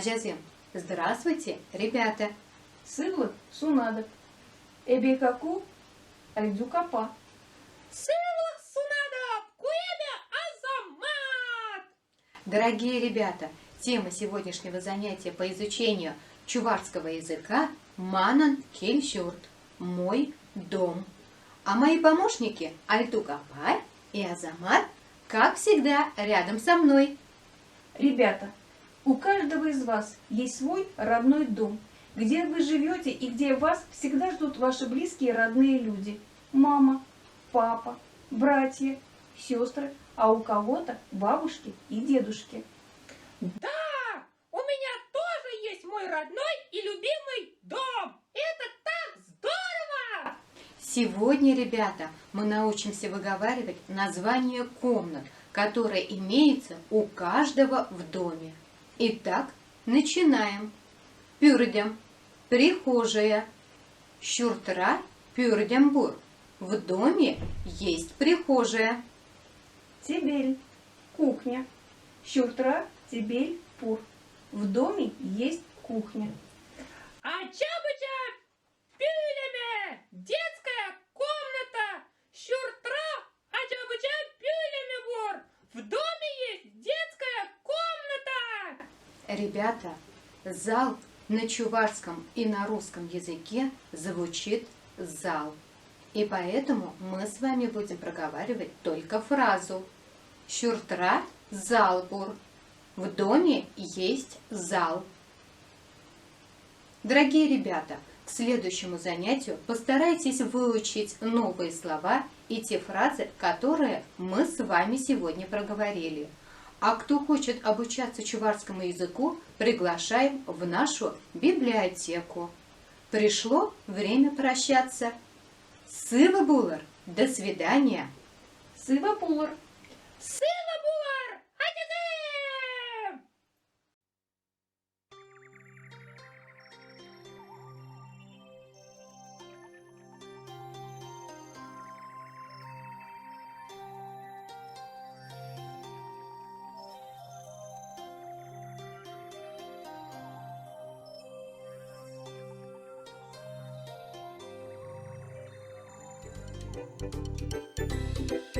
Ажазем. Здравствуйте, ребята. Сывлы сунадок. Эбекаку альдюкапа. Сывлых сунадок, куемя азамат! Дорогие ребята, тема сегодняшнего занятия по изучению чуварского языка Манан Кельшурт. Мой дом. А мои помощники Альтукапай и Азамат, как всегда, рядом со мной. Ребята, у каждого из вас есть свой родной дом, где вы живете и где вас всегда ждут ваши близкие и родные люди. Мама, папа, братья, сестры, а у кого-то бабушки и дедушки. Да, у меня тоже есть мой родной и любимый дом. Это так здорово! Сегодня, ребята, мы научимся выговаривать названия комнат, которые имеются у каждого в доме. Итак, начинаем. Пюрдям – прихожая. Щуртра – пюрдямбур. В доме есть прихожая. Тебель, кухня. Щуртра, тебель, пур. В доме есть кухня. Ачабыча пюляме, детская комната. Щуртра, ачабыча пюляме вор. В доме есть детская комната. Ребята, зал на чуварском и на русском языке звучит зал. И поэтому мы с вами будем проговаривать только фразу «Щуртра залбур». В доме есть зал. Дорогие ребята, к следующему занятию постарайтесь выучить новые слова и те фразы, которые мы с вами сегодня проговорили. А кто хочет обучаться чуварскому языку, приглашаем в нашу библиотеку. Пришло время прощаться. Сыва Булар, до свидания. Сыва пулар. Сыва булар, адизем! Thank you.